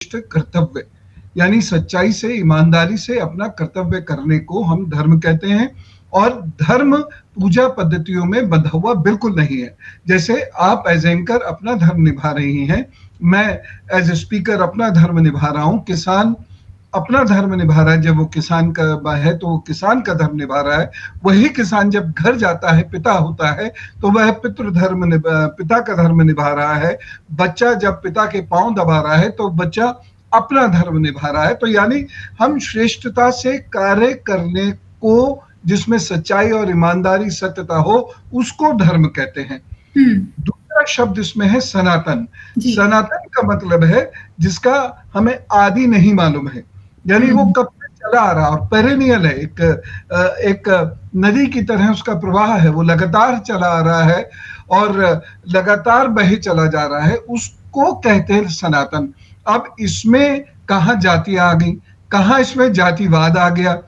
कर्तव्य, यानी सच्चाई से, ईमानदारी से अपना कर्तव्य करने को हम धर्म कहते हैं। और धर्म पूजा पद्धतियों में बंधा हुआ बिल्कुल नहीं है। जैसे आप एज एंकर अपना धर्म निभा रही हैं, मैं एज ए स्पीकर अपना धर्म निभा रहा हूं, किसान अपना धर्म निभा रहा है। जब वो किसान का है तो वो किसान का धर्म निभा रहा है। वही किसान जब घर जाता है, पिता होता है, तो वह पिता का धर्म निभा रहा है। बच्चा जब पिता के पांव दबा रहा है तो बच्चा अपना धर्म निभा रहा है। तो यानी हम श्रेष्ठता से कार्य करने को, जिसमें सच्चाई और ईमानदारी, सत्यता हो, उसको धर्म कहते हैं। दूसरा शब्द इसमें है सनातन। सनातन का मतलब है जिसका हमें आदि नहीं मालूम है, यानी वो कब से चला आ रहा और पेरेनियल है, एक नदी की तरह उसका प्रवाह है, वो लगातार चला आ रहा है और लगातार बहे चला जा रहा है, उसको कहते हैं सनातन। अब इसमें कहाँ जातियां आ गई, कहाँ इसमें जातिवाद आ गया,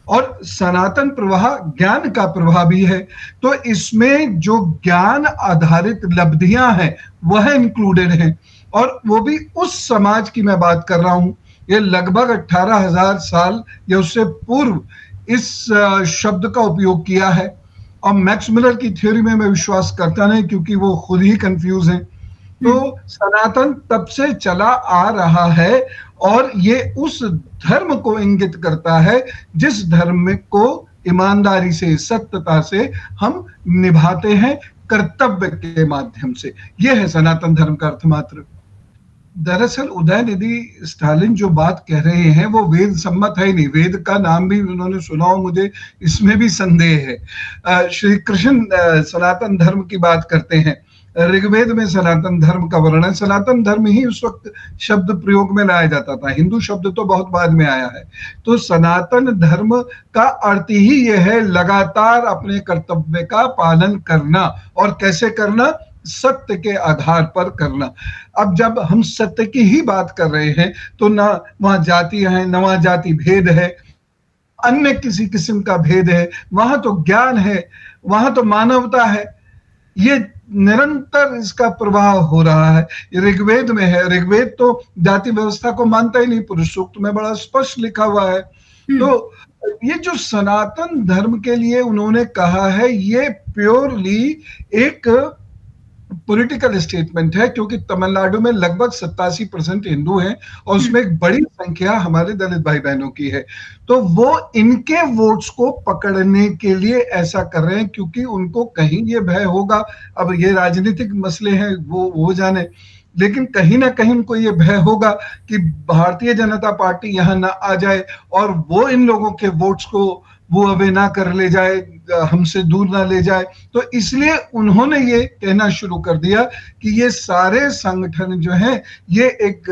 और सनातन प्रवाह ज्ञान का प्रवाह भी है। तो इसमें जो ज्ञान आधारित लब्धियां हैं वह इंक्लूडेड हैं, और वो भी उस समाज की मैं बात कर रहा हूं। ये लगभग 18,000 साल या उससे पूर्व इस शब्द का उपयोग किया है। और मैक्स मिलर की थ्योरी में मैं विश्वास करता नहीं, क्योंकि वो खुद ही कंफ्यूज हैं। तो सनातन तब से चला आ रहा है, और ये उस धर्म को इंगित करता है जिस धर्म को ईमानदारी से, सत्यता से हम निभाते हैं, कर्तव्य के माध्यम से। यह है सनातन धर्म का अर्थ मात्र। दरअसल उदयनिधि स्टालिन जो बात कह रहे हैं वो वेद सम्मत है ही नहीं। वेद का नाम भी उन्होंने सुना हो, मुझे इसमें भी संदेह है। श्री कृष्ण सनातन धर्म की बात करते हैं, ऋग्वेद में सनातन धर्म का वर्णन है। सनातन धर्म ही उस वक्त शब्द प्रयोग में लाया जाता था, हिंदू शब्द तो बहुत बाद में आया है। तो सनातन धर्म का अर्थ ही यह है लगातार अपने कर्तव्य का पालन करना। और कैसे करना? सत्य के आधार पर करना। अब जब हम सत्य की ही बात कर रहे हैं तो ना वहां जाति है, ना वहां जाति भेद है, अन्य किसी किस्म का भेद है, वहां तो ज्ञान है, वहां तो मानवता है। ये निरंतर इसका प्रवाह हो रहा है। ऋग्वेद में है, ऋग्वेद तो जाति व्यवस्था को मानता ही नहीं, पुरुष सूक्त में बड़ा स्पष्ट लिखा हुआ है। तो ये जो सनातन धर्म के लिए उन्होंने कहा है, ये प्योरली एक पॉलिटिकल स्टेटमेंट है, क्योंकि तमिलनाडु में लगभग 87% हिंदू हैं और उसमें एक बड़ी संख्या हमारे दलित भाई बहनों की है। तो वो इनके वोट्स को पकड़ने के लिए ऐसा कर रहे हैं, क्योंकि उनको कहीं ये भय होगा, अब ये राजनीतिक मसले हैं वो जाने, लेकिन कहीं ना कहीं उनको ये भय होगा कि भारतीय जनता पार्टी यहाँ ना आ जाए और वो इन लोगों के वोट्स को वो अवे ना कर ले जाए, हमसे दूर ना ले जाए। तो इसलिए उन्होंने ये कहना शुरू कर दिया कि ये सारे संगठन जो हैं ये एक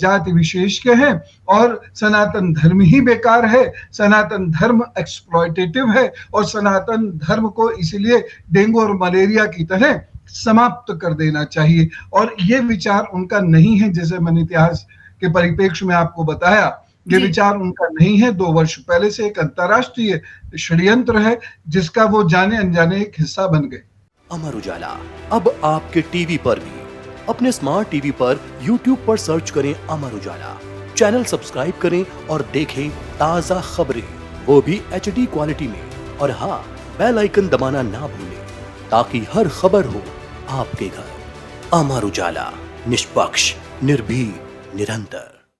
जाति विशेष के हैं और सनातन धर्म ही बेकार है, सनातन धर्म एक्सप्लॉयटेटिव है, और सनातन धर्म को इसीलिए डेंगू और मलेरिया की तरह समाप्त कर देना चाहिए। और ये विचार उनका नहीं है, जैसे मैंने इतिहास के परिप्रेक्ष्य में आपको बताया, ये विचार उनका नहीं है। 2 वर्ष पहले से एक अंतरराष्ट्रीय षड्यंत्र है जिसका वो जाने अनजाने एक हिस्सा बन गए। अमर उजाला अब आपके टीवी पर भी। अपने स्मार्ट टीवी पर YouTube पर सर्च करें अमर उजाला, चैनल सब्सक्राइब करें और देखें ताजा खबरें, वो भी HD क्वालिटी में। और हाँ, बेल आइकन दबाना ना भूलें ताकि हर खबर हो आपके घर। अमर उजाला, निष्पक्ष, निर्भीक, निरंतर।